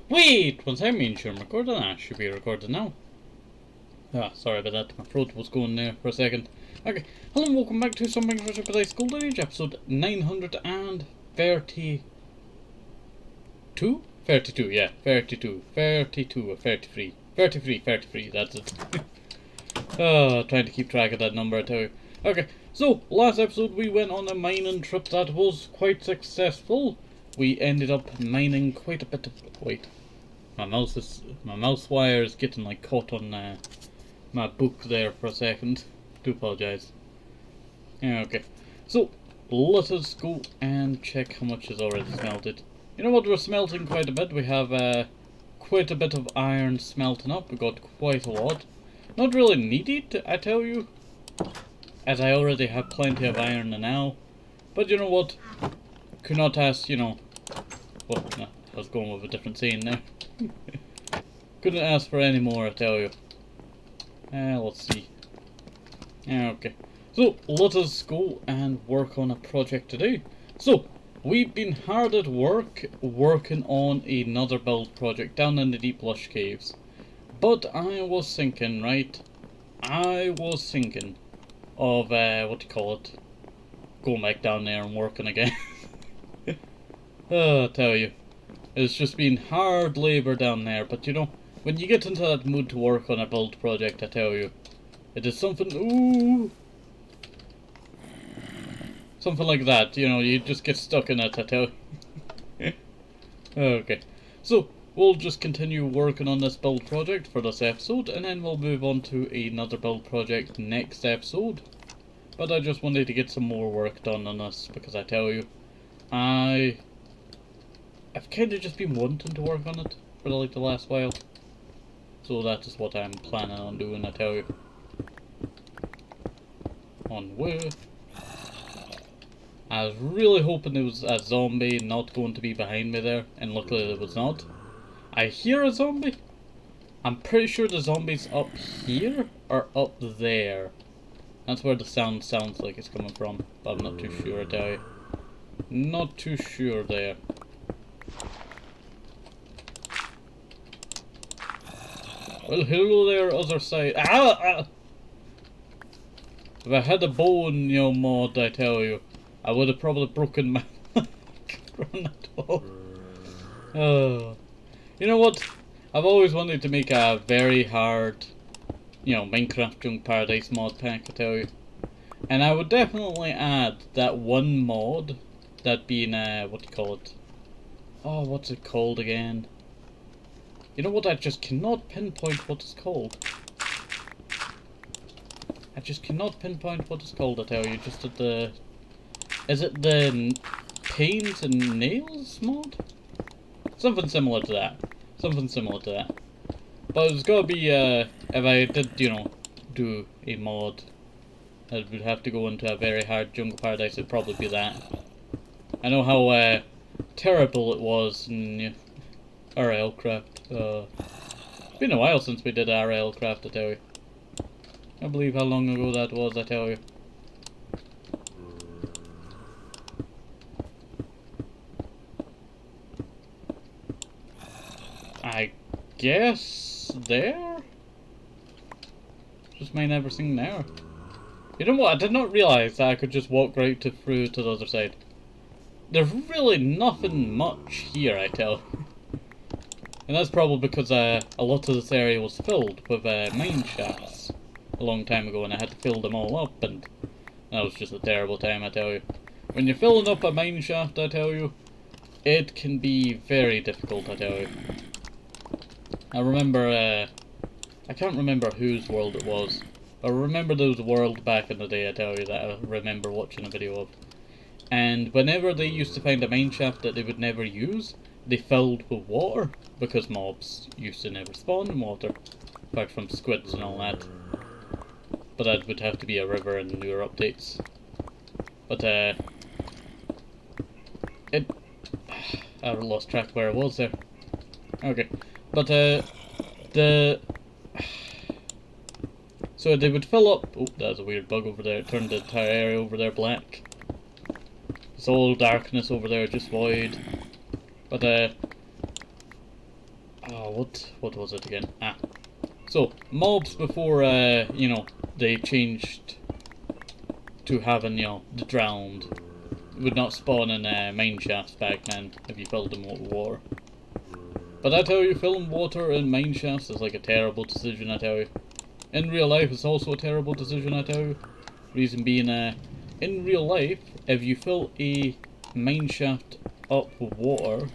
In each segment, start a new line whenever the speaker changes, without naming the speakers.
Wait! Once I mean sure I'm recording, I should be recording now. Ah, sorry about that. My throat was going there for a second. Okay, hello and welcome back to Something for Today's Golden Age, episode 932? 32, yeah, 32, 32 or 33. 33, that's it. Trying to keep track of that number, I tell you. Okay, so, last episode we went on a mining trip that was quite successful. We ended up mining quite a bit of... Wait. My mouse wire is getting like caught on my book there for a second. Do apologise. Yeah, okay. So, let us go and check how much is already smelted. You know what, we're smelting quite a bit. We have quite a bit of iron smelting up. We got quite a lot. Not really needed, I tell you, as I already have plenty of iron now. But you know what? Could not ask, you know... Well, no, I was going with a different scene there. Couldn't ask for any more, I tell you. Let's see. Okay. So, let us go and work on a project today. So, we've been hard at work working on another build project down in the deep Lush caves. But I was thinking, right? I was thinking of, what do you call it? Going back down there and working again. I tell you. It's just been hard labour down there, but you know, when you get into that mood to work on a build project, I tell you, it is something, ooh, something like that, you know, you just get stuck in it, I tell you. Okay, so, we'll just continue working on this build project for this episode, and then we'll move on to another build project next episode. But I just wanted to get some more work done on this, because I tell you, I've kind of just been wanting to work on it for like the last while. So that is what I'm planning on doing, I tell you. On where? I was really hoping there was a zombie not going to be behind me there, and luckily there was not. I hear a zombie. I'm pretty sure the zombie's up here or up there. That's where the sound sounds like it's coming from, but I'm not too sure, I tell you. Not too sure there. Well, hello there, other side. Ah! If I had a bow in your mod, I tell you, I would have probably broken my leg from that bow. Oh. You know what? I've always wanted to make a very hard, you know, Minecraft Junk Paradise mod pack, I tell you. And I would definitely add that one mod, that being, what do you call it? Oh, what's it called again? You know what, I just cannot pinpoint what it's called. I just cannot pinpoint what it's called, I tell you. Just at the... Is it the Pains and Nails mod? Something similar to that. Something similar to that. But it's gotta be, if I did, you know, do a mod, I would have to go into a very hard Jungle Paradise, it'd probably be that. I know how, terrible it was in RL Craft. It's been a while since we did RL Craft, I tell you. I believe how long ago that was, I tell you. I guess there? Just mine everything there. You know what, I did not realise that I could just walk right through to the other side. There's really nothing much here, I tell you. And that's probably because a lot of this area was filled with mine shafts a long time ago, and I had to fill them all up, and that was just a terrible time, I tell you. When you're filling up a mine shaft, I tell you, it can be very difficult, I tell you. I remember, I can't remember whose world it was, but I remember there was a world back in the day, I tell you, that I remember watching a video of. And whenever they used to find a mine shaft that they would never use, they filled with water, because mobs used to never spawn in water, apart from squids and all that. But that would have to be a river in newer updates. But, I lost track where I was there. Okay, but, so they would fill up... Oh, that was a weird bug over there, it turned the entire area over there black. It's all darkness over there, just void. But, Oh, what was it again? Ah. So, mobs before, you know, they changed to having, you know, the drowned would not spawn in mine shafts back then if you filled them with water. But I tell you, filling water in mine shafts is like a terrible decision, I tell you. In real life, it's also a terrible decision, I tell you. Reason being, in real life, if you fill a mine shaft up with water,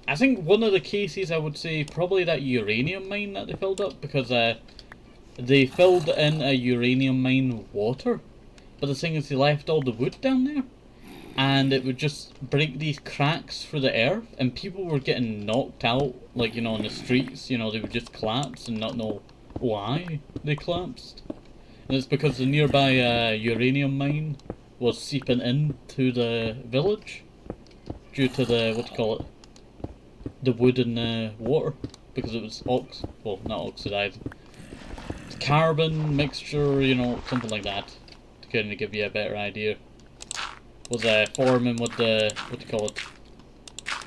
I think one of the cases I would say probably that uranium mine that they filled up, because they filled in a uranium mine with water, but the thing is they left all the wood down there, and it would just break these cracks through the earth, and people were getting knocked out, like, you know, in the streets. You know, they would just collapse and not know why they collapsed. And it's because the nearby uranium mine was seeping into the village due to the, what do you call it, the wood and the water, because it was well, not oxidized, carbon mixture, you know, something like that, to kind of give you a better idea. Was forming with the, what do you call it,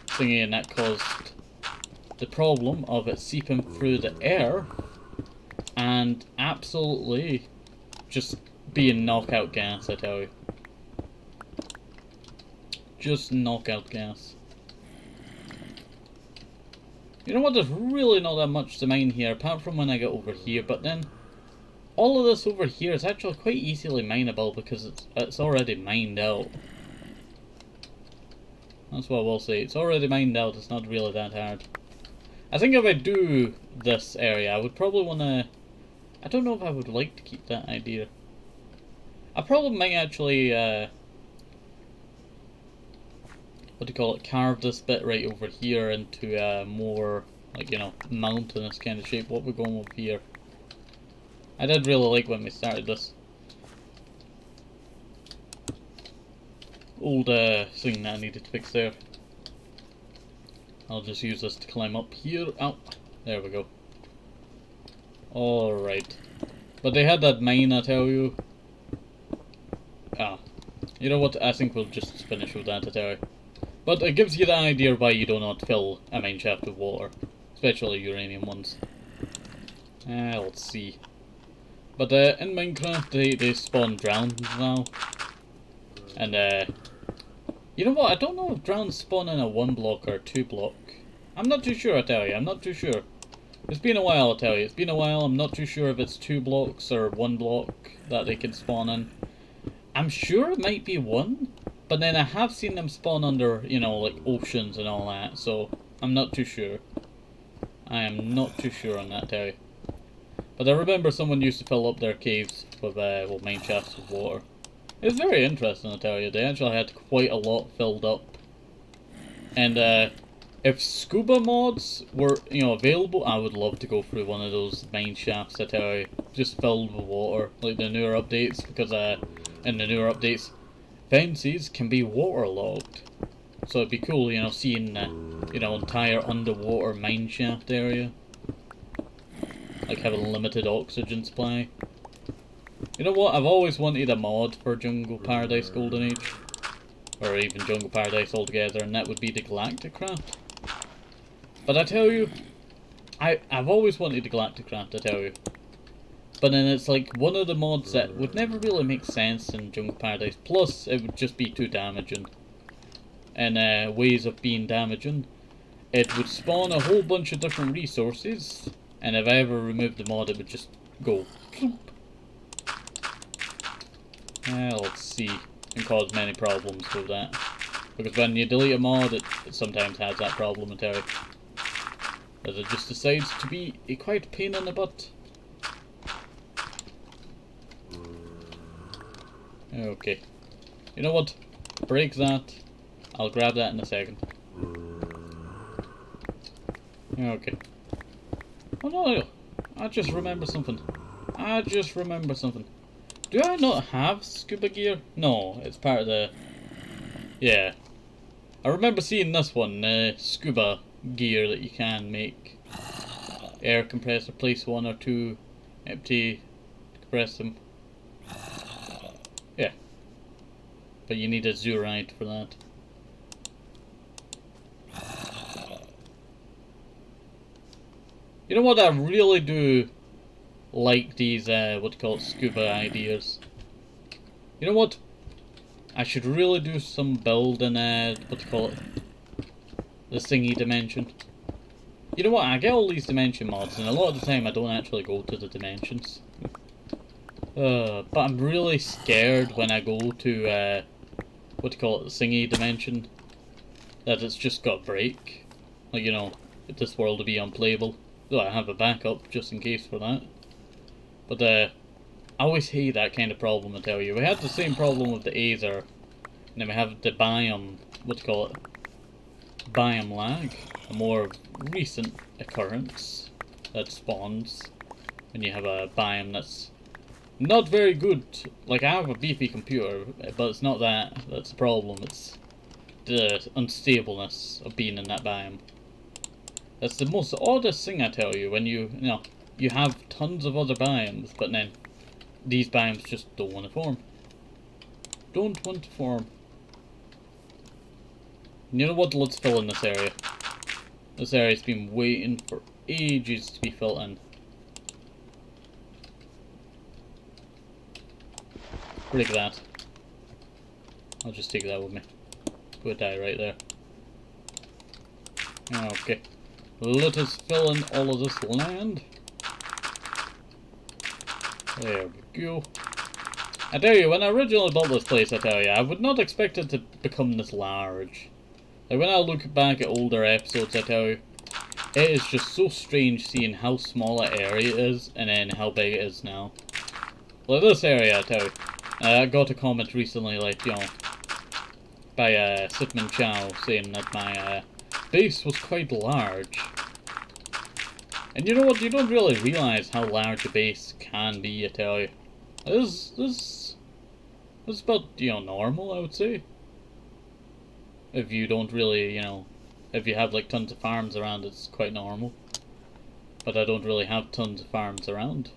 thingy, and that caused the problem of it seeping through the air and absolutely just being knockout gas, I tell you. Just knockout gas. You know what, there's really not that much to mine here, apart from when I get over here, but then all of this over here is actually quite easily mineable because it's already mined out. That's what I will say, it's already mined out, it's not really that hard. I think if I do this area, I would probably want to... I don't know if I would like to keep that idea. I probably might actually, what do you call it, carve this bit right over here into a more, like, you know, mountainous kind of shape. What we're going with here. I did really like when we started this. Old thing that I needed to fix there. I'll just use this to climb up here. Oh, there we go. Alright. But they had that mine, I tell you. Ah. You know what, I think we'll just finish with that, I tell you. But it gives you the idea why you do not fill a mine shaft with water. Especially uranium ones. Let's see. But in Minecraft, they spawn drowned now. And you know what, I don't know if drowned spawn in a 1 block or 2 block. I'm not too sure, I tell you, I'm not too sure. It's been a while, I'll tell you, it's been a while. I'm not too sure if it's 2 blocks or 1 block that they can spawn in. I'm sure it might be 1, but then I have seen them spawn under, you know, like oceans and all that, so I'm not too sure. I am not too sure on that, tell you. But I remember someone used to fill up their caves with well, mine shafts with water. It's very interesting, I tell you. They actually had quite a lot filled up. And if scuba mods were, you know, available, I would love to go through one of those mine shafts, I tell you, just filled with water, like the newer updates, because in the newer updates, fences can be waterlogged. So it'd be cool, you know, seeing you know, entire underwater mine shaft area, like having limited oxygen supply. You know what? I've always wanted a mod for Jungle Paradise Golden Age, or even Jungle Paradise altogether, and that would be the Galactic Craft. But I tell you, I've always wanted the Galactic Craft, I tell you. But then it's like one of the mods that would never really make sense in Jungle Paradise. Plus, it would just be too damaging. And ways of being damaging. It would spawn a whole bunch of different resources, and if I ever removed the mod, it would just go. Let's see. And cause many problems with that. Because when you delete a mod, it sometimes has that problem, I tell you. As it just decides to be a quite pain in the butt. Okay. You know what? Break that. I'll grab that in a second. Okay. Oh no, I just remember something. Do I not have scuba gear? No, it's part of the... Yeah. I remember seeing this one, scuba gear that you can make. Air compressor, place 1 or 2, empty, compress them. Yeah. But you need a zoorite for that. You know what, I really do like these, what do you call it, scuba ideas. You know what? I should really do some building, what do you call it? The thingy dimension. You know what, I get all these dimension mods, and a lot of the time I don't actually go to the dimensions. But I'm really scared when I go to, what do you call it, the thingy dimension, that it's just got break. Like, you know, this world to be unplayable. Though I have a backup just in case for that. But I always hate that kind of problem, I tell you. We had the same problem with the Aether, and then we have the biome, what do you call it? Biome lag, a more recent occurrence that spawns when you have a biome that's not very good. Like, I have a beefy computer, but it's not that's the problem. It's the unstableness of being in that biome. That's the most oddest thing, I tell you, when you know, you have tons of other biomes, but then these biomes just don't want to form. Don't want to form. You know what, let's fill in this area. This area's been waiting for ages to be filled in. Break that. I'll just take that with me. Go die right there. Okay. Let us fill in all of this land. There we go. I tell you, when I originally built this place, I tell you, I would not expect it to become this large. Like, when I look back at older episodes, I tell you, it is just so strange seeing how small an area it is, and then how big it is now. Like this area, I tell you. I got a comment recently, like, you know, by Sitman Chow, saying that my base was quite large. And you know what, you don't really realise how large a base can be, I tell you. This is about, you know, normal, I would say. If you don't really, you know, if you have like tons of farms around, it's quite normal. But I don't really have tons of farms around.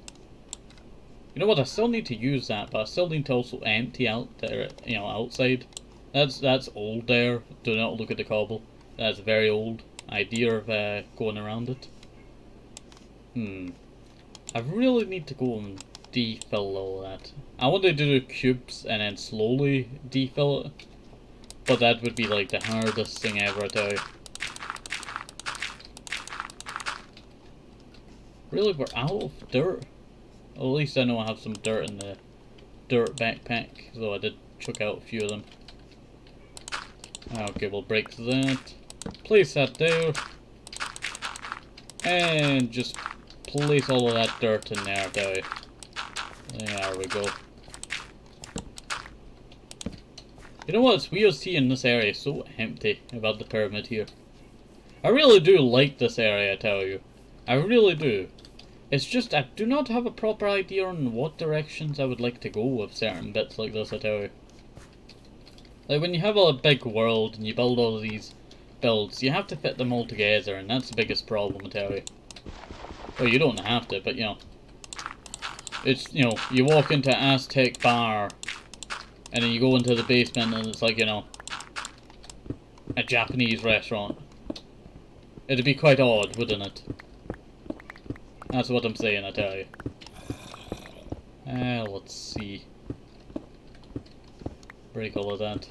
You know what, I still need to use that, but I still need to also empty out there, you know, outside. That's old there. Do not look at the cobble. That's a very old idea of going around it. I really need to go and defill all that. I wanted to do cubes and then slowly defill it. But that would be like the hardest thing ever, I tell you. Really, we're out of dirt. Well, at least I know I have some dirt in the dirt backpack, so I did chuck out a few of them. Okay, we'll break that. Place that there. And just place all of that dirt in there, I tell you. There we go. You know what's weird seeing this area so empty about the pyramid here. I really do like this area, I tell you. I really do. It's just I do not have a proper idea on what directions I would like to go with certain bits like this, I tell you. Like when you have a big world and you build all of these builds, you have to fit them all together, and that's the biggest problem, I tell you. Well, you don't have to, but you know. It's, you know, you walk into Aztec Bar, and then you go into the basement and it's like, you know, a Japanese restaurant. It'd be quite odd, wouldn't it? That's what I'm saying, I tell you. Let's see. Break all of that.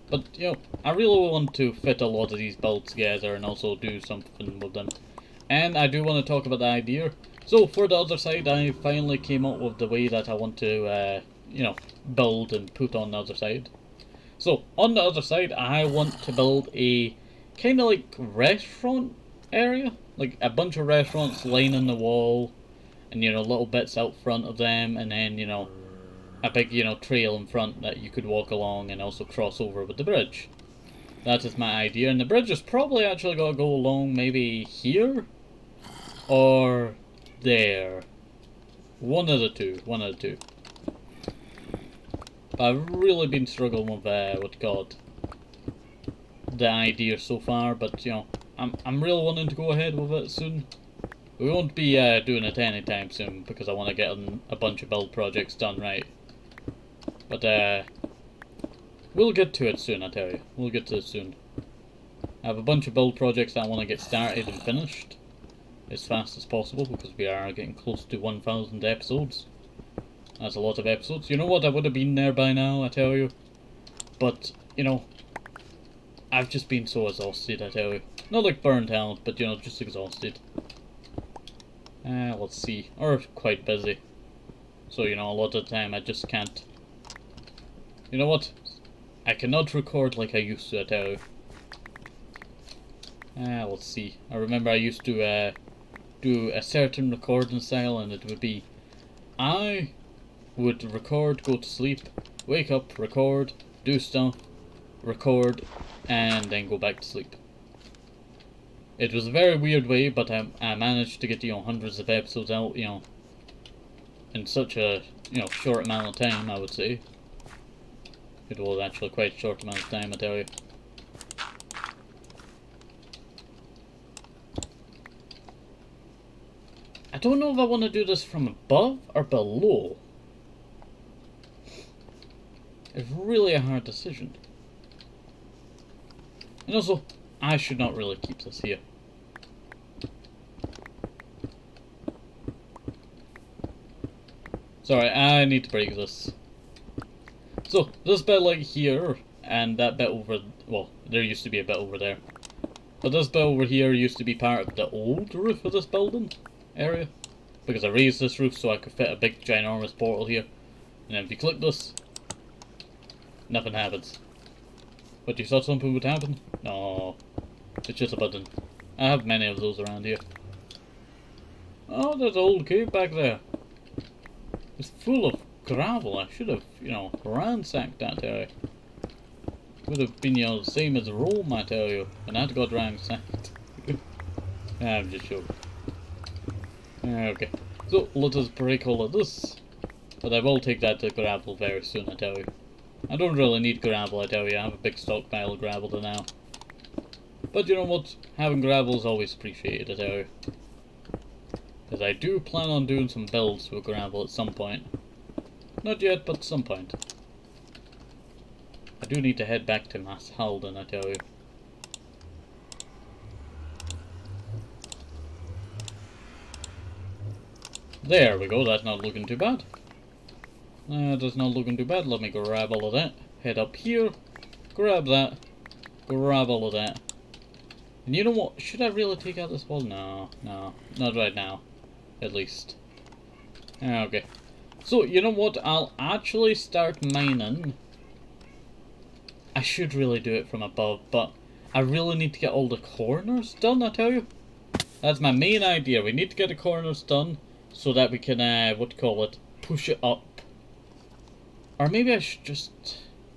But, you know, I really want to fit a lot of these builds together and also do something with them. And I do want to talk about the idea. So, for the other side, I finally came up with the way that I want to, you know, build and put on the other side. So, on the other side, I want to build a kind of like restaurant area. Like a bunch of restaurants lining the wall, and, you know, little bits out front of them, and then, you know, a big, you know, trail in front that you could walk along and also cross over with the bridge. That is my idea, and the bridge is probably actually going to go along maybe here, or there. One of the two, one of the two. But I've really been struggling with, what God, the idea so far, but, you know, I'm really wanting to go ahead with it soon. We won't be doing it anytime soon, because I want to get a bunch of build projects done right. But we'll get to it soon, I tell you. We'll get to it soon. I have a bunch of build projects that I want to get started and finished. as fast as possible because we are getting close to 1,000 episodes. That's a lot of episodes. You know what? I would have been there by now, I tell you. But, you know, I've just been so exhausted, I tell you. Not like burnt out, but, you know, just exhausted. Let's see. Or quite busy. So, you know, a lot of the time I just can't. You know what? I cannot record like I used to, I tell you. Let's see. I remember I used to do a certain recording style, and it would be I would record, go to sleep, wake up, record, do stuff, record, and then go back to sleep. It was a very weird way, but I managed to get, you know, hundreds of episodes out, you know, in such a, you know, short amount of time, I would say. It was actually quite a short amount of time, I tell you. I don't know if I want to do this from above or below. It's really a hard decision. And also, I should not really keep this here. Sorry, I need to break this. So, this bit like here, and that bit over, well, there used to be a bit over there. But this bit over here used to be part of the old roof of this building area. Because I raised this roof so I could fit a big ginormous portal here. And then if you click this, nothing happens. But you thought something would happen? No. It's just a button. I have many of those around here. Oh, there's an old cave back there. It's full of gravel. I should have, you know, ransacked that area. Would have been, you know, the same as Rome, I tell you. And that got ransacked. I'm just joking. Okay. So, let us break all of this. But I will take that to gravel very soon, I tell you. I don't really need gravel, I tell you. I have a big stockpile of gravel now. But you know what? Having gravel is always appreciated, I tell you. Because I do plan on doing some builds with gravel at some point. Not yet, but some point. I do need to head back to Mass Halden, I tell you. There we go, that's not looking too bad. That's not looking too bad. Let me grab all of that. Head up here. Grab that. Grab all of that. And you know what? Should I really take out this wall? No, no. Not right now. At least. Okay. So, you know what? I'll actually start mining. I should really do it from above, but I really need to get all the corners done, I tell you. That's my main idea. We need to get the corners done so that we can, push it up. Or maybe I should just...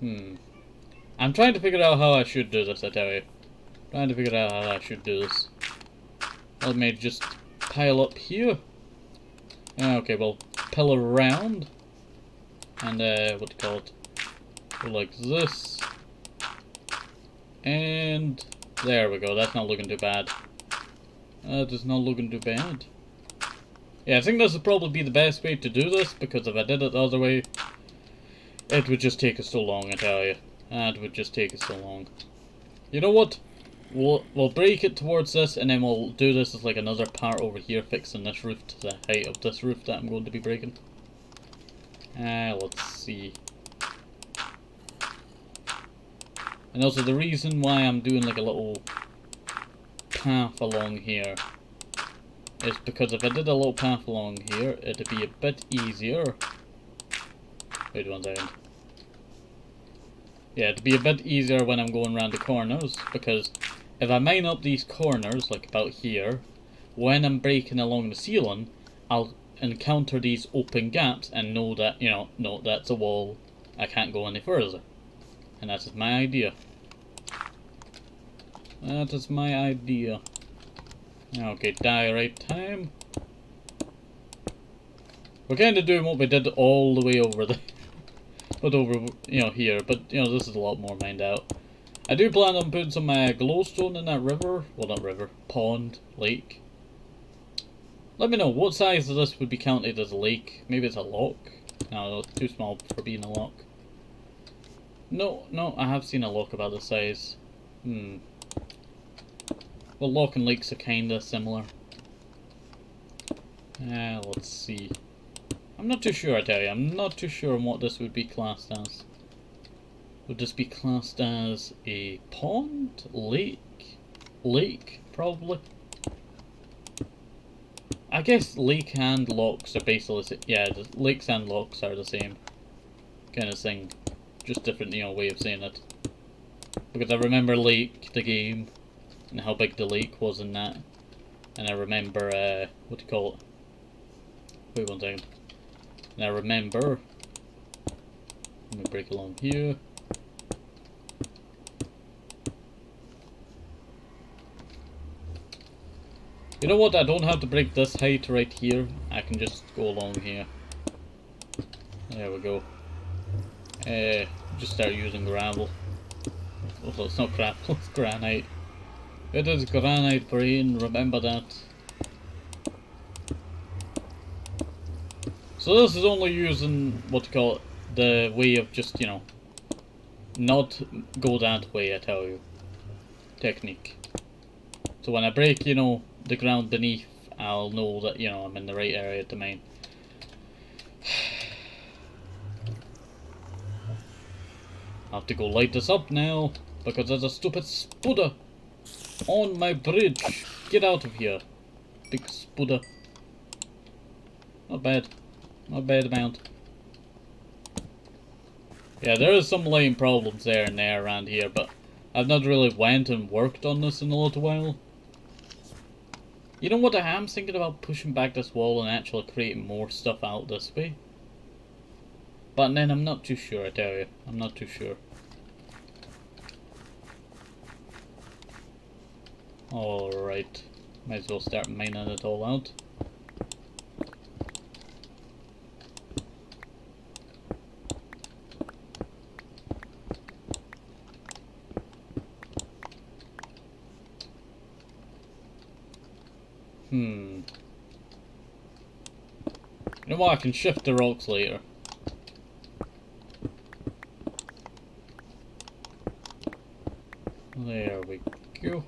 I'm trying to figure out how I should do this, I tell you. Trying to figure out how I should do this. Let me just pile up here. Okay, well, pillar around. And, go like this. And there we go. That's not looking too bad. That is not looking too bad. Yeah, I think this would probably be the best way to do this, because if I did it the other way, it would just take us so long, I tell you. It would just take us so long. You know what? We'll break it towards this, and then we'll do this as like another part over here, fixing this roof to the height of this roof that I'm going to be breaking. Let's see. And also the reason why I'm doing like a little path along here is because if I did a little path along here, it'd be a bit easier. Wait one second. Yeah, it'd be a bit easier when I'm going around the corners, because if I mine up these corners, like about here, when I'm breaking along the ceiling, I'll encounter these open gaps and know that, you know, no, that's a wall, I can't go any further. And that is my idea. That is my idea. Okay, diorite time. We're kind of doing what we did all the way over there. But over, you know, here. But, you know, this is a lot more mined out. I do plan on putting some glowstone in that river. Well, not river. Pond. Lake. Let me know, what size of this would be counted as a lake? Maybe it's a lock? No, it's too small for being a lock. No, I have seen a lock about this size. Well, lock and lakes are kinda similar. Let's see. I'm not too sure, I tell you. I'm not too sure on what this would be classed as. Would this be classed as a pond? Lake? Lake, probably. I guess lake and locks are basically, yeah, the lakes and locks are the same kind of thing. Just different, you know, way of saying it. Because I remember Lake, the game, and how big the lake was in that. And I remember, what do you call it? Wait one second. And I remember, let me break along here. You know what, I don't have to break this height right here. I can just go along here. There we go. Just start using gravel. Also, it's not gravel, it's granite. It is granite brain, remember that. So this is only using, what you call it, the way of just, you know, not go that way, I tell you. Technique. So when I break, you know, the ground beneath, I'll know that, you know, I'm in the right area to mine. I have to go light this up now, because there's a stupid spooder on my bridge. Get out of here, big spooder. Not bad. Not bad amount. Yeah, there is some lame problems there and there around here, but I've not really went and worked on this in a little while. You know what, I am thinking about pushing back this wall and actually creating more stuff out this way. But then I'm not too sure, I tell you. I'm not too sure. Alright. Might as well start mining it all out. You know what, I can shift the rocks later. There we go.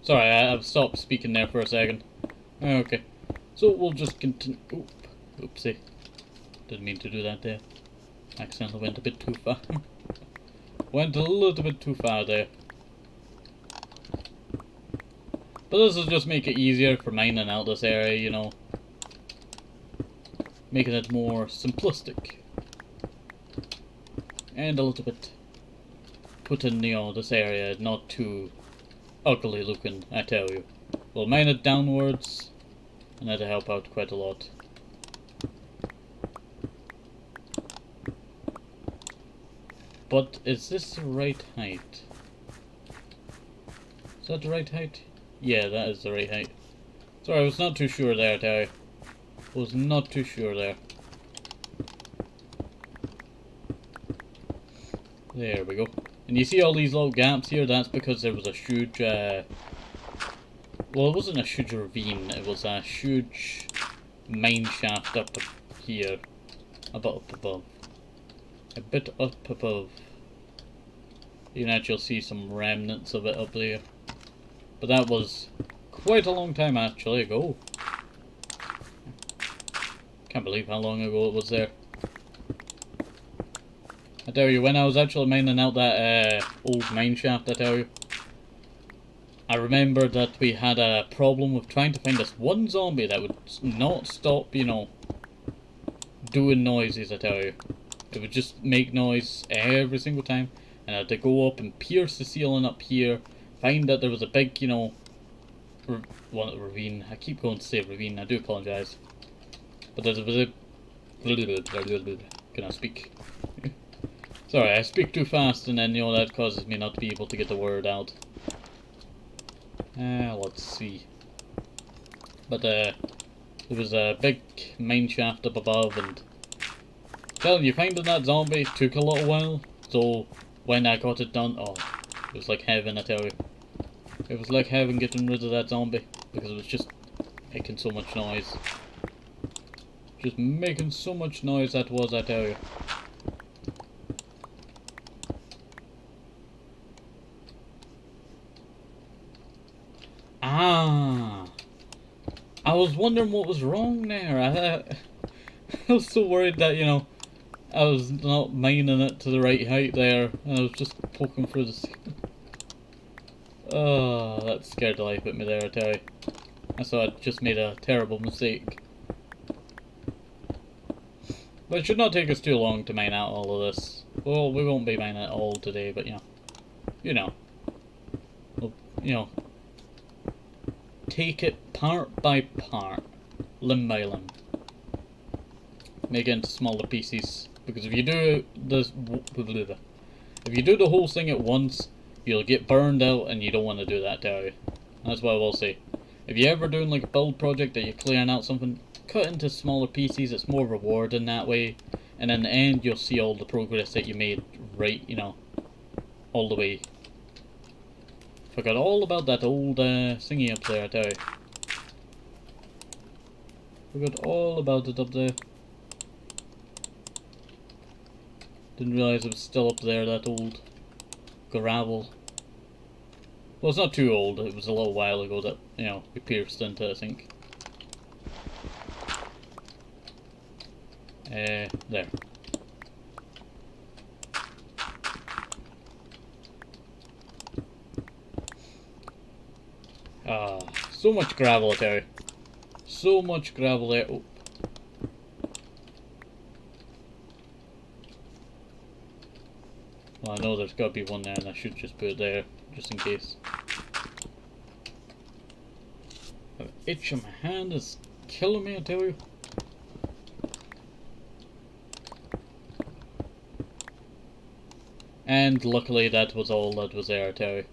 Sorry, I've stopped speaking there for a second. Okay, so we'll just continue. Oopsie. Didn't mean to do that there. Accidentally went a bit too far. Went a little bit too far there. But this will just make it easier for mining out this area, you know. Making it more simplistic. And a little bit putting, you know, this area not too ugly looking, I tell you. We'll mine it downwards, and that'll help out quite a lot. But is this the right height? Is that the right height? Yeah, that is the right height. Sorry, I was not too sure there, I tell you. Was not too sure there. There we go. And you see all these little gaps here? That's because there was a huge, well, it wasn't a huge ravine, it was a huge mine shaft up here. A bit up above. A bit up above. You can actually see some remnants of it up there. But that was quite a long time actually ago. Can't believe how long ago it was there. I tell you, when I was actually mining out that old mine shaft, I tell you, I remember that we had a problem with trying to find this one zombie that would not stop, you know, doing noises, I tell you. It would just make noise every single time, and I had to go up and pierce the ceiling up here, find that there was a big, you know, ravine. I keep going to say ravine, I do apologise. But there was a... Can I speak? Sorry, I speak too fast and then, you know, that causes me not to be able to get the word out. Let's see. But, there was a big mine shaft up above, and... telling you, finding that zombie took a little while. So when I got it done, oh, it was like heaven, I tell you. It was like heaven getting rid of that zombie, because it was just making so much noise. Just making so much noise, that was, I tell you. Ah! I was wondering what was wrong there. I was so worried that, you know, I was not mining it to the right height there, and I was just poking through the ceiling. Oh, that scared the life out of me there, I tell you. I thought I'd just made a terrible mistake. But it should not take us too long to mine out all of this. Well, we won't be mining it all today, but you know, we'll, take it part by part, limb by limb. Make it into smaller pieces, because if you do this, if you do the whole thing at once, you'll get burned out, and you don't want to do that, do you? That's what I will say. If you're ever doing like a build project that you're clearing out something, cut into smaller pieces. It's more rewarding that way, and in the end, you'll see all the progress that you made. Right, all the way. Forgot all about that old thingy up there, I tell you. Forgot all about it up there. Didn't realise it was still up there, that old gravel. Well, it's not too old, it was a little while ago that, we pierced into, I think. There. Ah, so much gravel, I tell you. So much gravel there. Oh. Well, I know there's got to be one there, and I should just put it there, just in case. The itch on my hand is killing me, I tell you. And luckily that was all that was there, I tell you.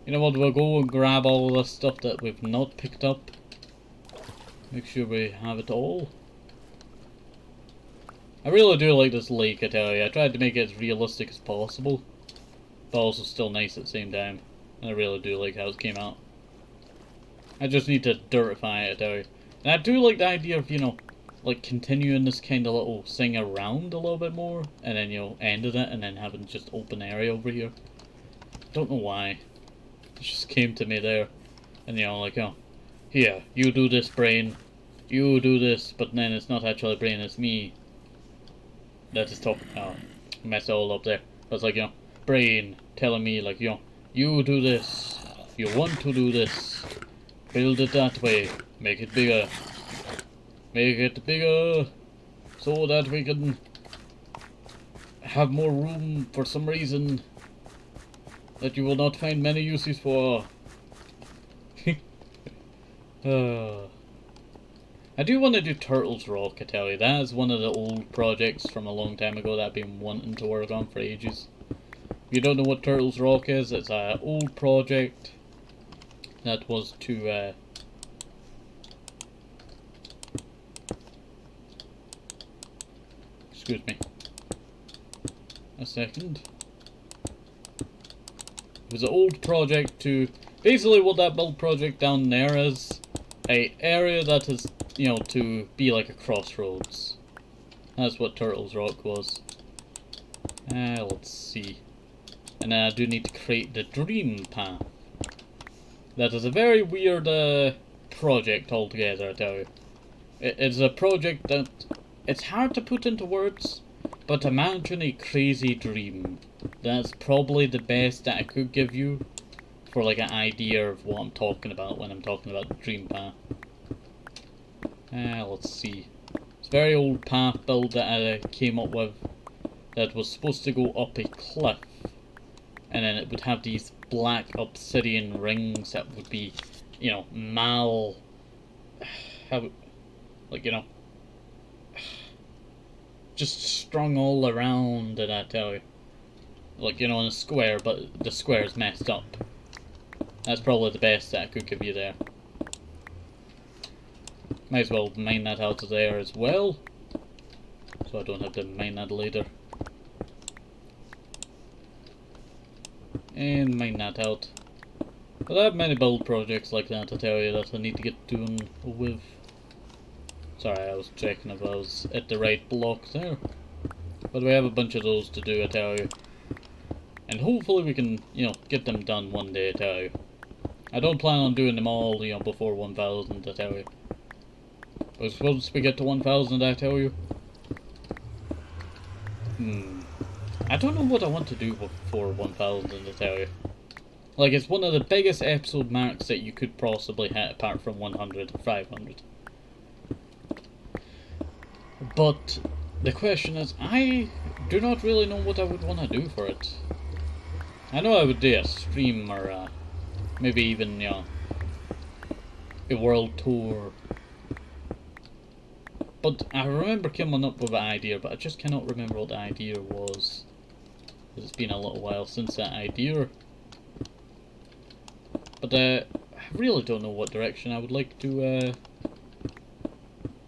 You know what, we'll go and grab all the stuff that we've not picked up. Make sure we have it all. I really do like this lake, I tell you. I tried to make it as realistic as possible, but also still nice at the same time. And I really do like how it came out. I just need to dirtify it, I tell you. And I do like the idea of, like continuing this kind of little thing around a little bit more, and then, ending it, and then having just open area over here. Don't know why. It just came to me there. And, like, here, you do this, brain. You do this, but then it's not actually brain, it's me. That is talking. Oh, messed it all up there. But it's like, brain telling me, like, you do this. You want to do this. Build it that way. Make it bigger. Make it bigger. So that we can have more room for some reason that you will not find many uses for. I do want to do Turtles Rock, I tell you. That is one of the old projects from a long time ago that I've been wanting to work on for ages. If you don't know what Turtles Rock is, it's an old project that was to excuse me a second. It was an old project to basically what that build project down there is, a area that is, to be like a crossroads. That's what Turtles Rock was. Let's see. And then I do need to create the dream path. That is a very weird project altogether, I tell you. It's a project that it's hard to put into words, but imagine a crazy dream. That's probably the best that I could give you for like an idea of what I'm talking about when I'm talking about the dream path. Let's see. It's a very old path build that I came up with that was supposed to go up a cliff, and then it would have these black obsidian rings that would be, just strung all around it, I tell you. Like, in a square, but the square is messed up. That's probably the best that I could give you there. Might as well mine that out of there as well, so I don't have to mine that later. and mine that out. But I have many build projects like that, I tell you, that I need to get doing with. Sorry, I was checking if I was at the right block there. But we have a bunch of those to do, I tell you. And hopefully we can, you know, get them done one day, I tell you. I don't plan on doing them all, you know, before 1000, I tell you. But once we get to 1000, I tell you. I don't know what I want to do before 1000, I tell you. Like, it's one of the biggest episode marks that you could possibly hit, apart from 100 or 500. But the question is, I do not really know what I would want to do for it. I know I would do a stream or maybe even, you know, a world tour. But I remember coming up with an idea, but I just cannot remember what the idea was. It's been a little while since that idea. But I really don't know what direction I would like to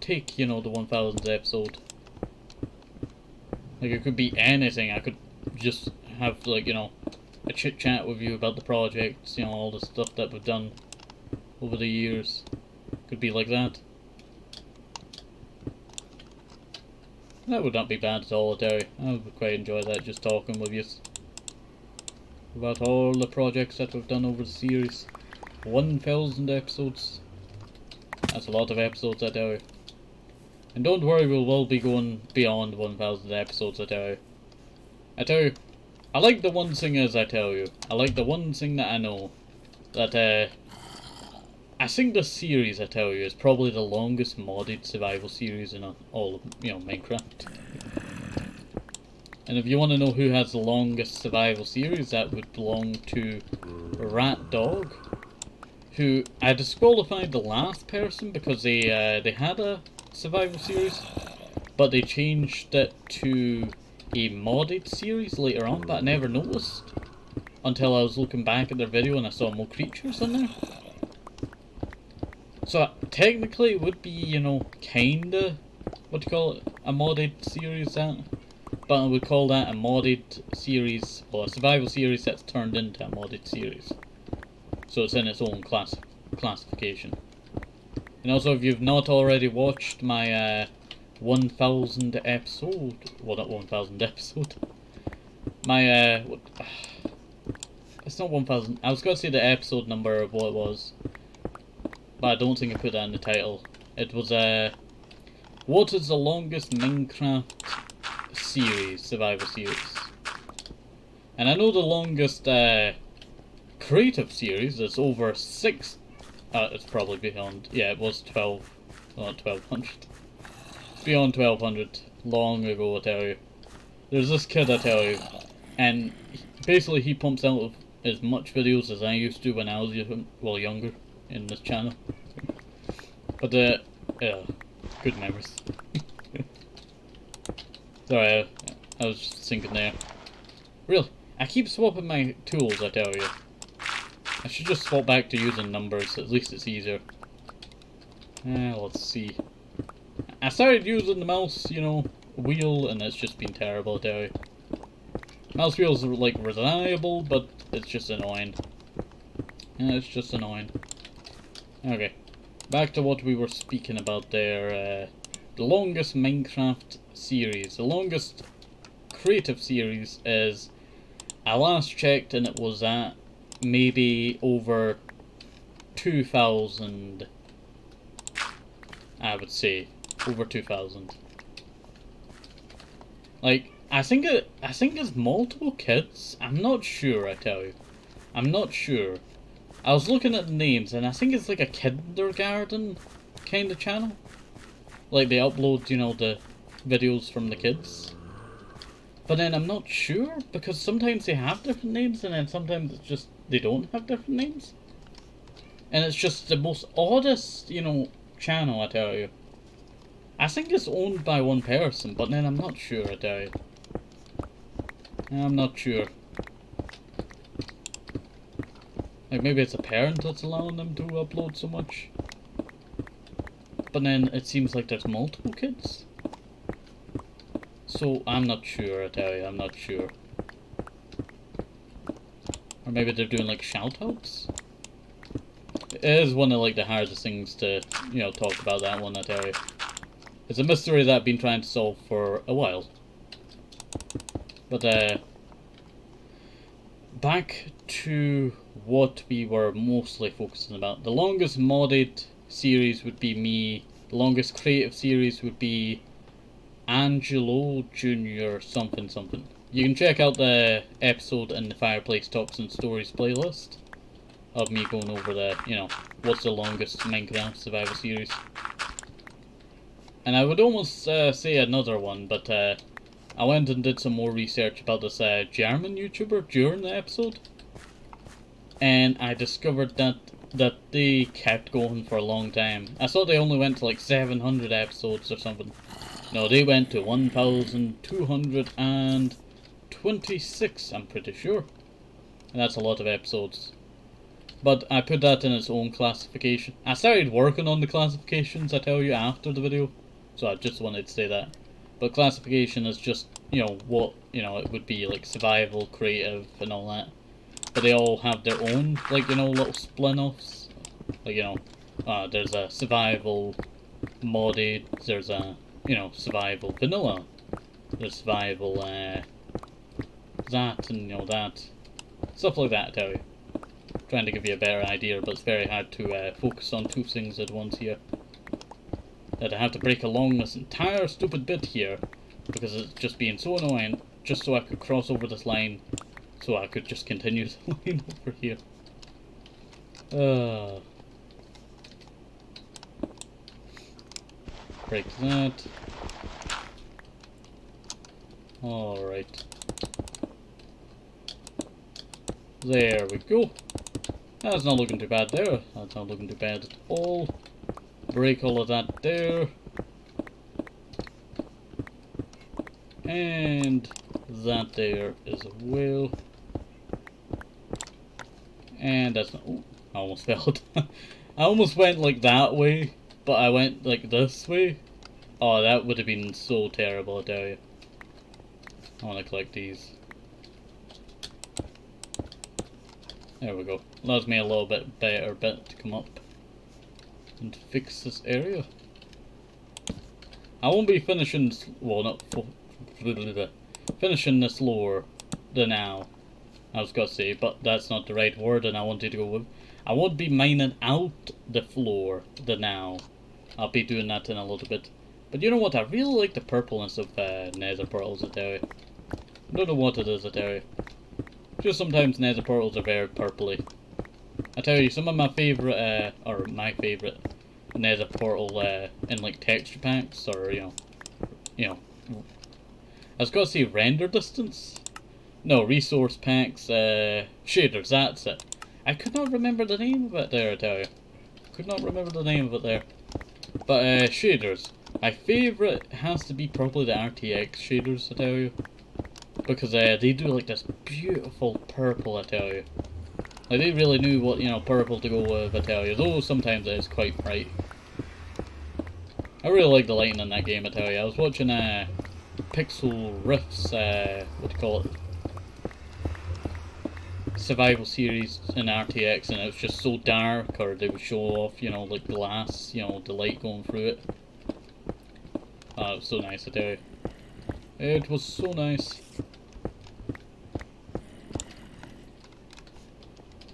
take, you know, the 1000th episode. Like, it could be anything. I could just have, like, you know, a chit chat with you about the projects, you know, all the stuff that we've done over the years. Could be like that. That would not be bad at all, I tell you. I would quite enjoy that, just talking with you about all the projects that we've done over the series. 1000 episodes. That's a lot of episodes, I tell you. And don't worry, we will be going beyond 1000 episodes, I tell you. I tell you, I like the one thing is, I tell you, I like the one thing that I know, that I think this series, I tell you, is probably the longest modded survival series in all of, you know, Minecraft. And if you want to know who has the longest survival series, that would belong to Rat Dog, who I disqualified the last person because they had a survival series, but they changed it to a modded series later on, but I never noticed until I was looking back at their video and I saw more creatures in there. So technically it would be, you know, kinda, what do you call it, a modded series, that, but I would call that a modded series, or a survival series that's turned into a modded series. So it's in its own classification. And also, if you've not already watched my 1000 episode, well, not 1000 episode, my it's not 1000, I was going to say the episode number of what it was, but I don't think I put that in the title. It was what is the longest Minecraft series, survival series? And I know the longest creative series is over 6. It's probably beyond. Yeah, it was 12, not 1200. It's beyond 1200, long ago, I tell you. There's this kid, I tell you, and basically he pumps out as much videos as I used to when I was younger in this channel. But yeah, good memories. Sorry, I was just thinking there. Really, I keep swapping my tools, I tell you. I should just swap back to using numbers, at least it's easier. Let's see. I started using the mouse, you know, wheel, and it's just been terrible, I tell you. Mouse wheels are, like, reliable, but it's just annoying. Yeah, it's just annoying. Okay, back to what we were speaking about there. The longest Minecraft series, the longest creative series is, I last checked and it was at maybe over 2000, I would say, over 2000. Like, I think it's multiple kids. I'm not sure, I tell you. I'm not sure. I was looking at the names and I think it's like a kindergarten kind of channel. Like, they upload, you know, the videos from the kids. But then I'm not sure, because sometimes they have different names and then sometimes it's just they don't have different names. And it's just the most oddest, you know, channel, I tell you. I think it's owned by one person, but then I'm not sure, I tell you. I'm not sure. Like, maybe it's a parent that's allowing them to upload so much. But then it seems like there's multiple kids. So I'm not sure, I tell you, I'm not sure. Or maybe they're doing like shout-outs? It is one of like the hardest things to, you know, talk about, that one, I tell you. It's a mystery that I've been trying to solve for a while. But back to what we were mostly focusing about. The longest modded series would be me. The longest creative series would be Angelo Jr. something something. You can check out the episode in the Fireplace Talks and Stories playlist of me going over the, you know, what's the longest Minecraft survival series. And I would almost say another one, but I went and did some more research about this German YouTuber during the episode. And I discovered that they kept going for a long time. I thought they only went to like 700 episodes or something. No, they went to 1,226, I'm pretty sure. And that's a lot of episodes. But I put that in its own classification. I started working on the classifications, I tell you, after the video. So I just wanted to say that. But classification is just, you know, what, you know, it would be like survival, creative, and all that. But they all have their own, like, you know, little spin-offs. Like, you know, there's a survival modded, there's a, you know, survival vanilla. There's survival, that, and, you know, that. Stuff like that, I tell you. Trying to give you a better idea, but it's very hard to focus on two things at once here. That I have to break along this entire stupid bit here, because it's just being so annoying, just so I could cross over this line, so I could just continue the line over here. Break that. Alright. There we go. That's not looking too bad there. That's not looking too bad at all. Break all of that there. And that there as well. And that's not... Oh, I almost failed. I almost went like that way, but I went like this way. Oh, that would have been so terrible, I tell you. I want to collect these. There we go. Allows me a little bit better bit to come up and fix this area. I won't be finishing, well, not finishing this lore the now, I was gonna say, but that's not the right word, and I wanted to go with. I won't be mining out the floor the now. I'll be doing that in a little bit. But you know what? I really like the purpleness of nether portals, I tell you. I don't know what it is, I tell you. Just sometimes nether portals are very purpley. I tell you, some of my favourite, or my favourite nether portal in like texture packs, or you know, I was gonna say render distance. No, resource packs, shaders. That's it. I could not remember the name of it there, I tell you. Could not remember the name of it there. But shaders. My favourite has to be probably the RTX shaders, I tell you. Because they do like this beautiful purple, I tell you. Like they really knew what, you know, purple to go with, I tell you. Though sometimes it is quite bright. I really like the lighting in that game, I tell you. I was watching Pixel Rift's, what do you call it? Survival series in RTX, and it was just so dark, or they would show off, you know, like glass, you know, the light going through it. It was so nice, I tell you. It was so nice.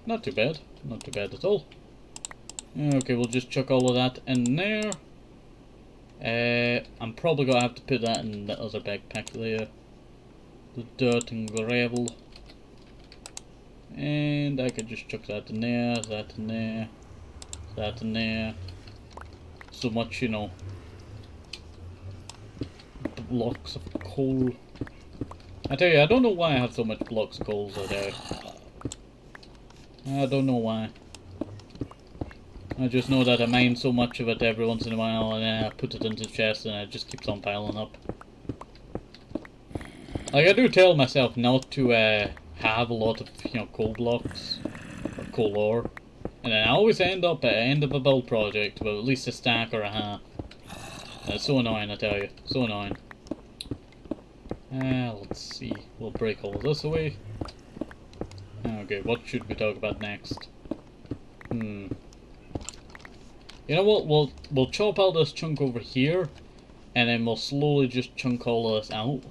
Not too bad. Not too bad at all. Okay, we'll just chuck all of that in there. I'm probably going to have to put that in the other backpack there. The dirt and gravel. And I could just chuck that in there, that in there, that in there. So much, you know, blocks of coal. I tell you, I don't know why I have so much blocks of coal out there. I don't know why. I just know that I mine so much of it every once in a while, and then I put it into the chest and it just keeps on piling up. Like, I do tell myself not to have a lot of, you know, coal blocks, or coal ore. And then I always end up at the end of a build project with at least a stack or a half. And it's so annoying, I tell you. So annoying. Let's see. We'll break all of this away. Okay, what should we talk about next? You know what? We'll chop out this chunk over here, and then we'll slowly just chunk all of this out.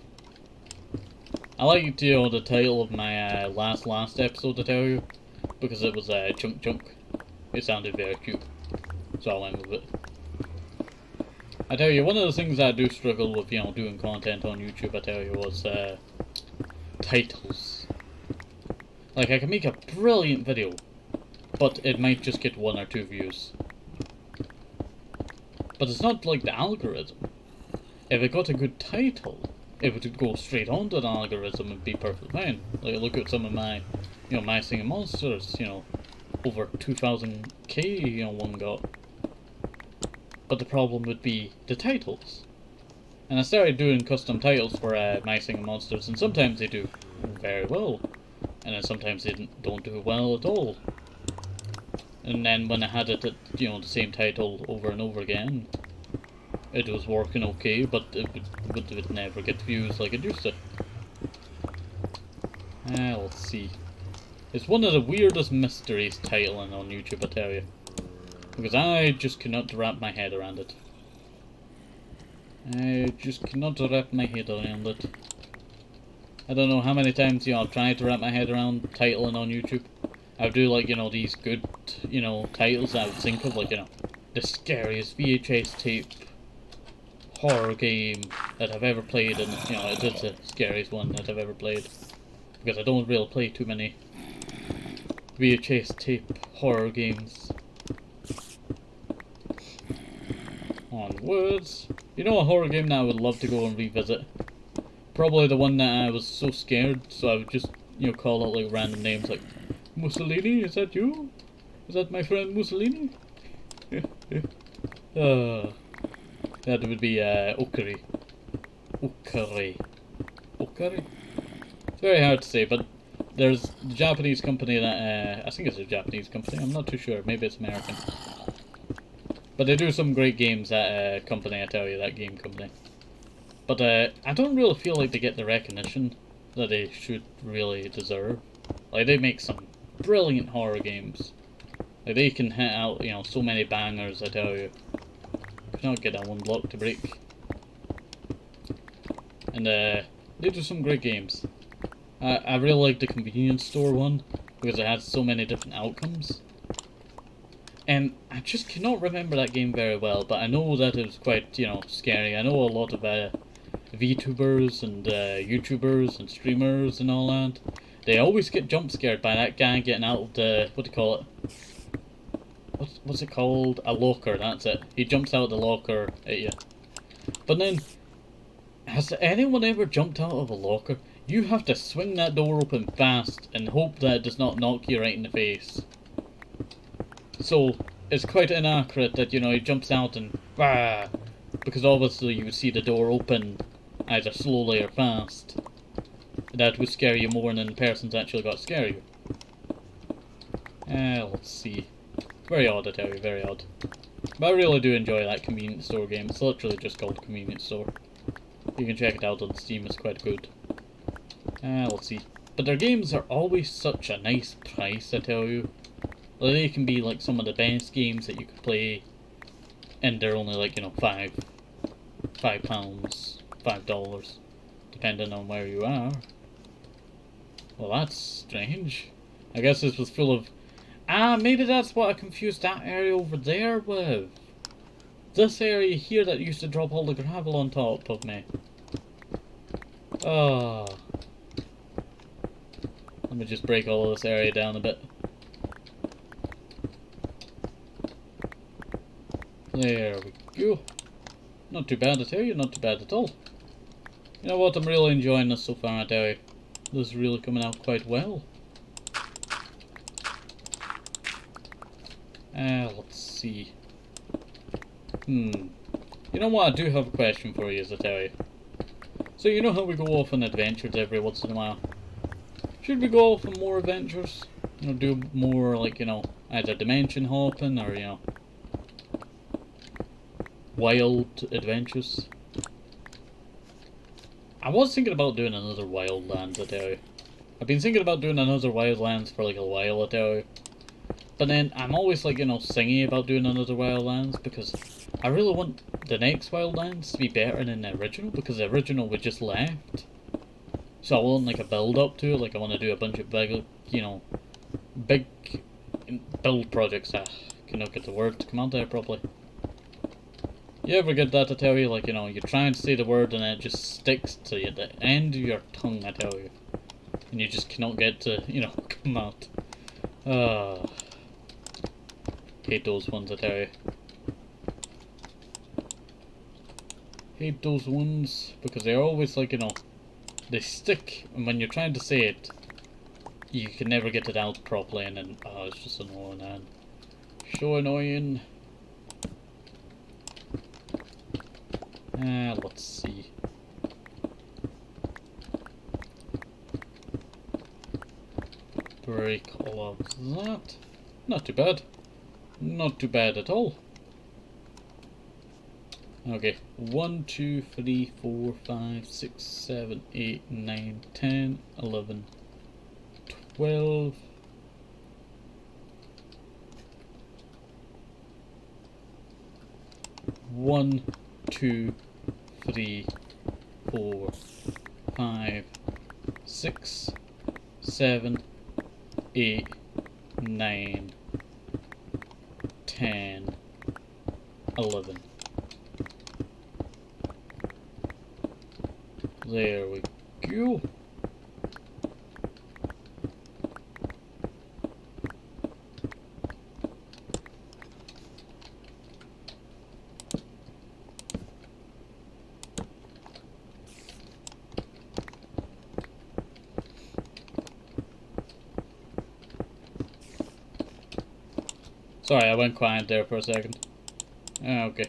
I like the title of my last episode to tell you, because it was chunk. It sounded very cute, so I went with it. I tell you, one of the things I do struggle with, doing content on YouTube, I tell you, was titles. Like, I can make a brilliant video, but it might just get 1 or 2 views. But it's not like the algorithm. If it got a good title, it would go straight onto the algorithm and be perfectly fine. Like, look at some of my, My Singing Monsters, over 2,000k, one got. But the problem would be the titles. And I started doing custom titles for My Singing Monsters, and sometimes they do very well. And then sometimes they don't do well at all. And then when I had it at, the same title over and over again, it was working okay, but it would never get views like it used to. Let's see. It's one of the weirdest mysteries titling on YouTube, I tell you. Because I just cannot wrap my head around it. I just cannot wrap my head around it. I don't know how many times, I've tried to wrap my head around titling on YouTube. I would do, like, these good, titles I would think of, like, the scariest VHS tape horror game that I've ever played, and, it is the scariest one that I've ever played. Because I don't really play too many VHS tape horror games. Onwards. A horror game that I would love to go and revisit? Probably the one that I was so scared, so I would just, call out, like, random names, like, Mussolini, is that you? Is that my friend Mussolini? That would be, Okari. Okari. Okari? It's very hard to say, but there's the Japanese company that, I think it's a Japanese company, I'm not too sure, maybe it's American. But they do some great games, that company, I tell you, that game company. But I don't really feel like they get the recognition that they should really deserve. Like, they make some brilliant horror games. Like, they can hit out, so many bangers, I tell you. Could not get that one block to break. And they do some great games. I really like the convenience store one, because it has so many different outcomes. And I just cannot remember that game very well, but I know that it was quite, scary. I know a lot of VTubers and YouTubers and streamers and all that. They always get jump scared by that guy getting out of the, what do you call it? What's it called? A locker, that's it. He jumps out of the locker at you. But then, has anyone ever jumped out of a locker? You have to swing that door open fast and hope that it does not knock you right in the face. So, it's quite inaccurate that, he jumps out and bah, because obviously you would see the door open either slowly or fast. That would scare you more than the person's actually got to scare you. Let's see. Very odd, I tell you, very odd. But I really do enjoy that convenience store game. It's literally just called Convenience Store. You can check it out on Steam, it's quite good. Let's see. But their games are always such a nice price, I tell you. Like, they can be like some of the best games that you could play, and they're only like, £5, $5, depending on where you are. Well, that's strange. I guess this was full of... maybe that's what I confused that area over there with. This area here that used to drop all the gravel on top of me. Let me just break all of this area down a bit. There we go. Not too bad, I tell you, not too bad at all. You know what, I'm really enjoying this so far, I tell you. This is really coming out quite well. Let's see. You know what, I do have a question for you, as I tell you. So you know how we go off on adventures every once in a while? Should we go off on more adventures? Do more, like, either dimension hopping or, wild adventures. I was thinking about doing another Wildlands, I tell you. I've been thinking about doing another Wildlands for like a while, I tell you. But then I'm always like, you know, singing about doing another Wildlands because I really want the next Wildlands to be better than the original because the original we just left. So I want like a build up to it, like I want to do a bunch of big, you know, big build projects. I cannot get the word to come out there properly. You ever get that, I tell you, like, you know, you're trying to say the word and it just sticks to you, the end of your tongue, I tell you. And you just cannot get to, you know, come out. Hate those ones, I tell you. Hate those ones because they're always like, you know, they stick, and when you're trying to say it, you can never get it out properly, and then, oh, it's just annoying, man. So annoying. Let's see. Break all of that. Not too bad. Not too bad at all. Okay, 1, 2, 3, 4, 5, 6, 7, 8, 9, 10, 11, 12. One, 2, 3, 4, 5, 6, 7, 8, 9, 10, 11. There we go. Sorry, I went quiet there for a second. Okay.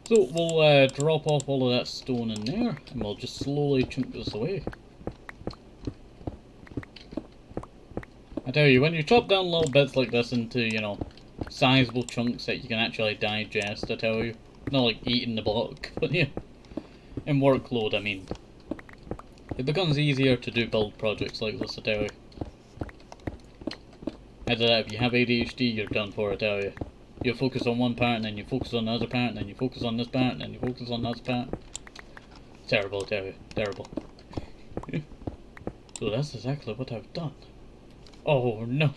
So, we'll drop off all of that stone in there, and we'll just slowly chunk this away. I tell you, when you chop down little bits like this into, you know, sizable chunks that you can actually digest, I tell you. Not like eating the block, but yeah. In workload, I mean. It becomes easier to do build projects like this, I tell you. Either that, if you have ADHD, you're done for, I tell you. You focus on one part, and then you focus on the other part, and then you focus on this part, and then you focus on that part. Terrible, I tell you. Terrible. So that's exactly what I've done. Oh no.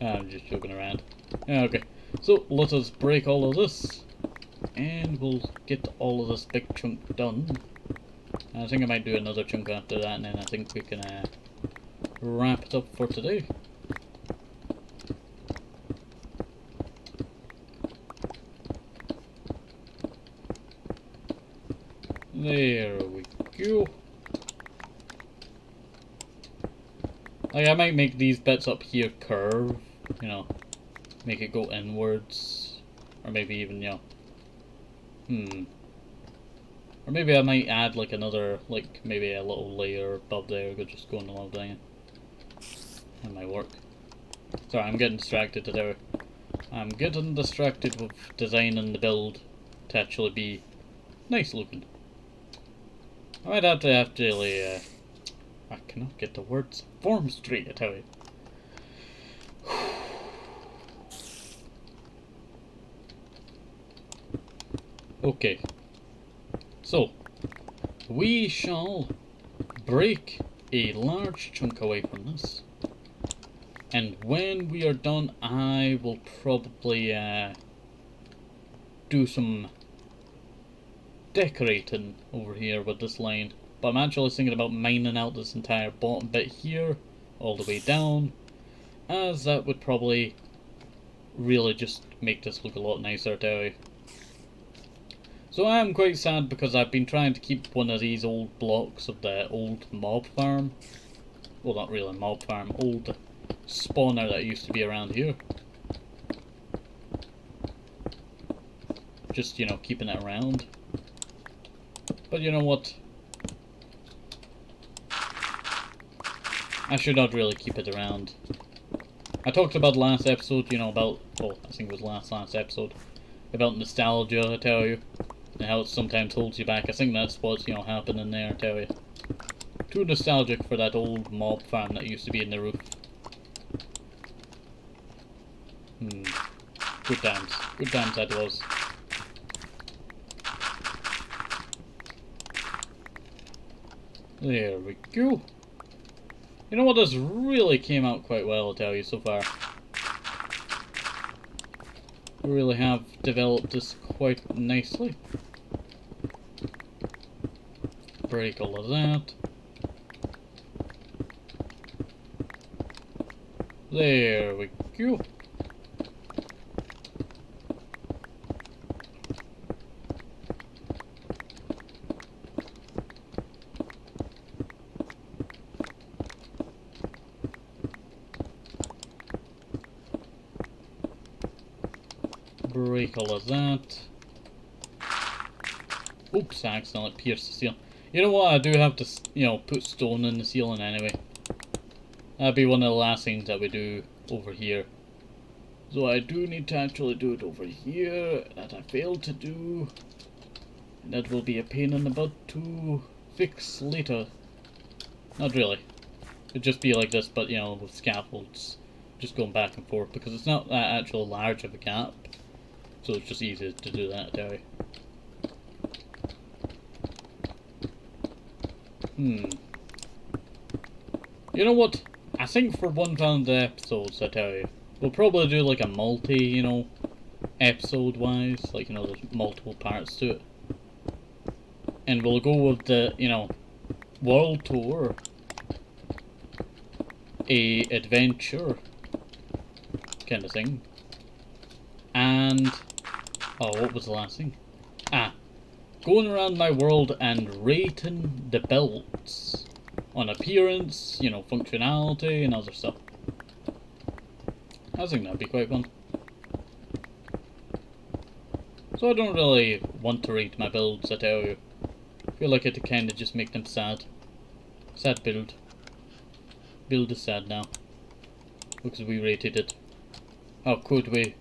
I'm just joking around. Okay, so let us break all of this, and we'll get all of this big chunk done. I think I might do another chunk after that, and then I think we can wrap it up for today. There we go. Like, I might make these bits up here curve, you know, make it go inwards, or maybe even, you know, or maybe I might add like another, like maybe a little layer above there, could just go in the little thing. That might work. Sorry, I'm getting distracted there. I'm getting distracted with designing the build to actually be nice looking. I might have to actually, I cannot get the words form straight, I tell you. Okay. So, we shall break a large chunk away from this. And when we are done, I will probably, do some decorating over here with this line, but I'm actually thinking about mining out this entire bottom bit here all the way down, as that would probably really just make this look a lot nicer, tell you. So I am quite sad because I've been trying to keep one of these old blocks of the old mob farm, well, not really mob farm, old spawner that used to be around here, just, you know, keeping it around. But you know what? I should not really keep it around. I talked about last episode, you know, about, oh, I think it was last episode, about nostalgia, I tell you, and how it sometimes holds you back. I think that's what's, you know, happening there, I tell you. Too nostalgic for that old mob farm that used to be in the roof. Good times. Good times that was. There we go. You know what, this really came out quite well, I'll tell you, so far. We really have developed this quite nicely. Break all of that. There we go. Break all of that. Oops, I accidentally pierced the ceiling. You know what, I do have to, you know, put stone in the ceiling anyway. That'd be one of the last things that we do over here. So I do need to actually do it over here, that I failed to do. And that will be a pain in the butt to fix later. Not really. It'd just be like this, but you know, with scaffolds. Just going back and forth, because it's not that actual large of a gap. So it's just easier to do that, I tell you. You know what? I think for 1,000 episodes, I tell you, we'll probably do like a multi, you know, episode-wise. Like, you know, there's multiple parts to it. And we'll go with the, you know, world tour. A adventure kind of thing. And oh, what was the last thing? Going around my world and rating the builds on appearance, you know, functionality and other stuff. I think that'd be quite fun. So I don't really want to rate my builds, I tell you. I feel like it'd kinda just make them sad. Sad build. Build is sad now. Because we rated it. How could we?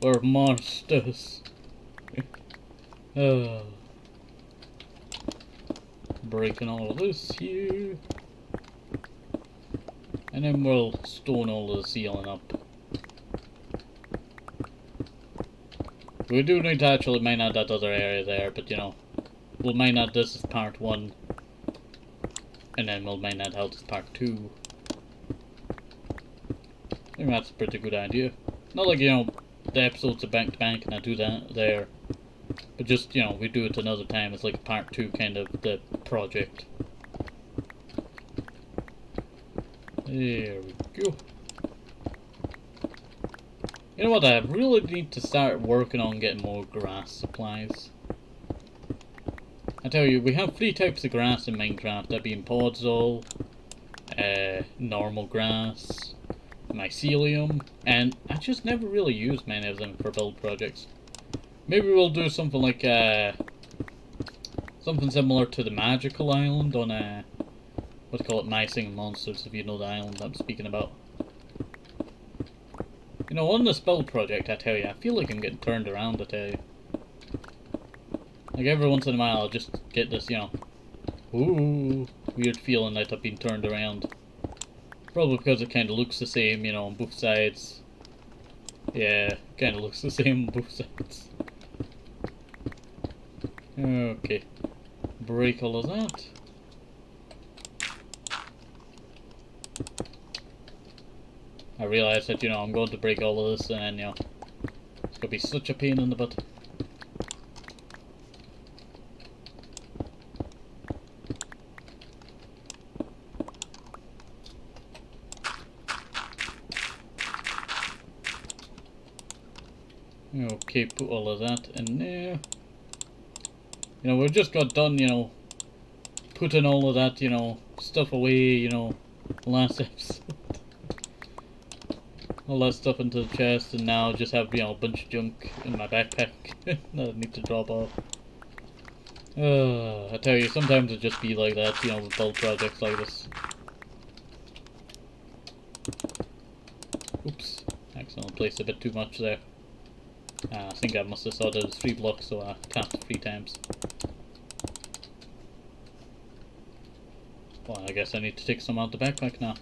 We're monsters. Breaking all of this here. And then we'll stone all of the ceiling up. We do need to actually mine out that other area there, but you know, we'll mine out this as part 1. And then we'll mine that out as part 2. I think that's a pretty good idea. Not like, you know, the episodes are back to back and I do that there. But just, you know, we do it another time as like a part 2 kind of the project. There we go. You know what, I really need to start working on getting more grass supplies. I tell you, we have 3 types of grass in Minecraft, that being podzol, normal grass, mycelium, and I just never really used many of them for build projects. Maybe we'll do something like, something similar to the magical island on, what do you call it, My Singing Monsters, if you know the island I'm speaking about. You know, on this build project, I tell you, I feel like I'm getting turned around, I tell you. Like, every once in a while, I'll just get this, you know, ooh, weird feeling that I've been turned around. Probably because it kind of looks the same, you know, on both sides. Yeah, kind of looks the same on both sides. Okay, break all of that. I realize that, you know, I'm going to break all of this and then, you know, it's going to be such a pain in the butt. Okay, put all of that in there. You know, we've just got done, you know, putting all of that, you know, stuff away, you know, last episode. All that stuff into the chest, and now just have, you know, a bunch of junk in my backpack that I need to drop off. I tell you, sometimes it just be like that, you know, with build projects like this. Oops, accidentally placed a bit too much there. I think I must have thought it was 3 blocks, so I tapped 3 times. Well, I guess I need to take some out the backpack now.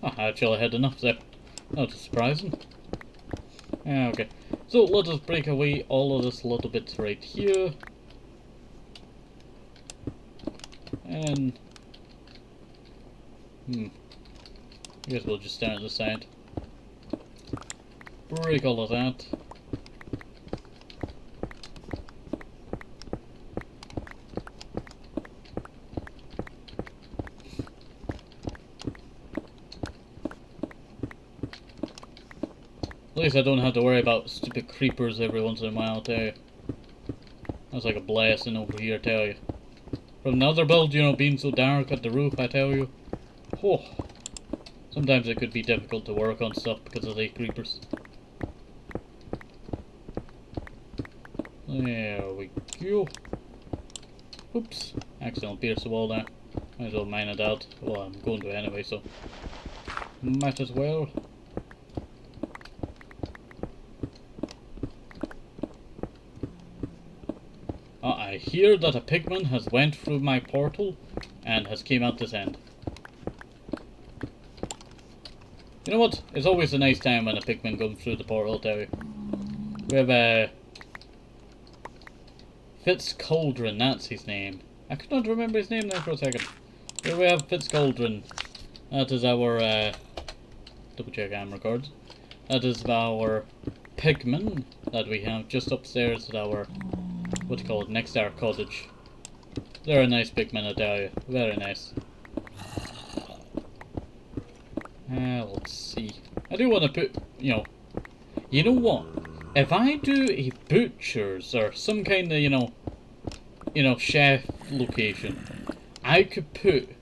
Oh, I actually had enough there. Not surprising. Yeah, okay. So let us break away all of this little bit right here. And... I guess we'll just start at the side. Break all of that. At least I don't have to worry about stupid creepers every once in a while, I tell you. That's like a blessing over here, I tell you. From another build, you know, being so dark at the roof, I tell you. Oh, sometimes it could be difficult to work on stuff because of the creepers. There we go. Oops, accidentally pierced the wall there. Might as well mine it out. Well, I'm going to anyway, so might as well. I hear that a pigman has went through my portal and has came out this end. You know what? It's always a nice time when a pigman comes through the portal, I'll tell you. We have Fitz Cauldron, that's his name. I could not remember his name there for a second. Here we have Fitz Cauldron. That is our double check I'm recording. That is our pigman that we have just upstairs at our, what do you call it, next to our cottage. They're a nice pigman, I tell you. Very nice. Let's see. I do want to put, you know what? If I do a butcher's or some kind of, you know, chef location, I could put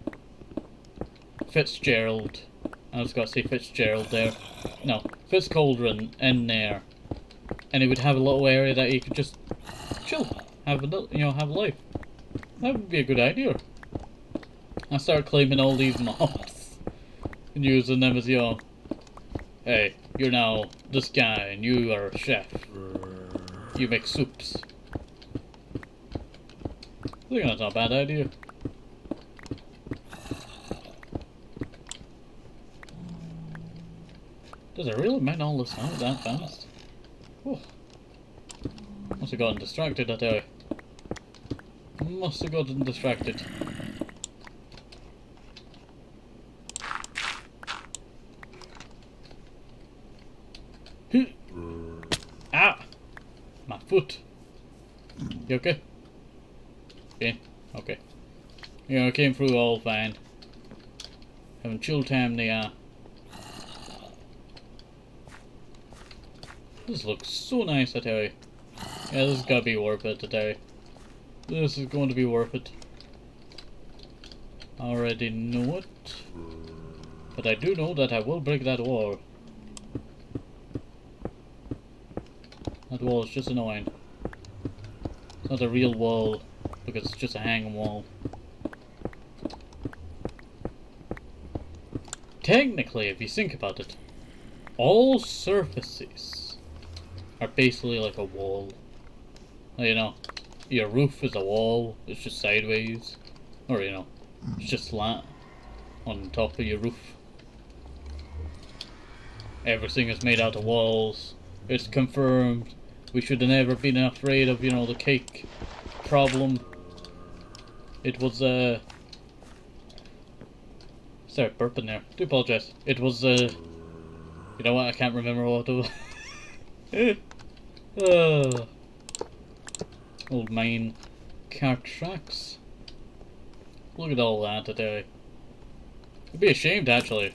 Fitzgerald. I was going to say Fitzgerald there. No, Fitz Cauldron in there, and he would have a little area that he could just chill, have a little, have life. That would be a good idea. I start claiming all these mobs and using them as, hey, you're now this guy and you are a chef. You make soups. I think that's not a bad idea. Does it really mine all this out that fast? Oh. Must have gotten distracted, I tell you. Must have gotten distracted. Ah! My foot. You okay? Okay, okay. Yeah, I came through all fine. Having chill time there. This looks so nice, I tell you. Yeah, this has got to be worth it, I tell you. This is going to be worth it. I already know it. But I do know that I will break that wall. That wall is just annoying. It's not a real wall, because it's just a hanging wall. Technically, if you think about it, all surfaces are basically like a wall. You know, your roof is a wall, it's just sideways. Or, it's just flat on top of your roof. Everything is made out of walls. It's confirmed. We should have never been afraid of, the cake problem. It was, sorry, burping there. Do apologize. It was, you know what, I can't remember what it was. Old mine cart tracks. Look at all that today. I'd be ashamed, actually.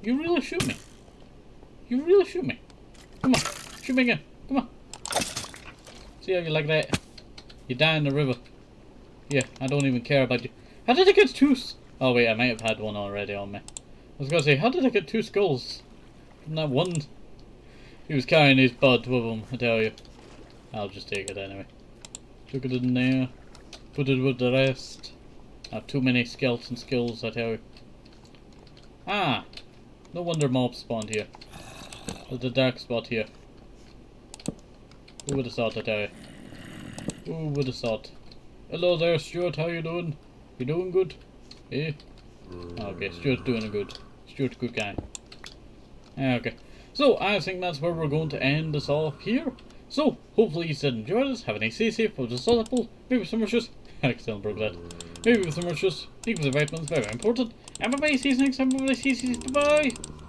You really shoot me. You really shoot me. Come on, shoot me again. Come on. See how you like that? You die in the river. Yeah, I don't even care about you. How did I get two? Oh wait, I might have had one already on me. I was gonna say, how did I get two skulls from that one? He was carrying his bud with him, I tell you. I'll just take it anyway. Took it in there. Put it with the rest. I have too many skeleton skills, I tell you. Ah! No wonder mobs spawned here. There's a dark spot here. Who would have thought that, who would have thought? Hello there, Stuart, how you doing? You doing good? Eh? Okay, Stuart's doing good. Stuart's a good guy. Okay. So, I think that's where we're going to end this off here. So, hopefully you did enjoy this. Have a nice day, safe, with the solid maybe some rushes. I accidentally broke that. Maybe with some rushes. Keep the vitamins, very important. And bye bye, see you next time. Bye bye, see you, bye bye.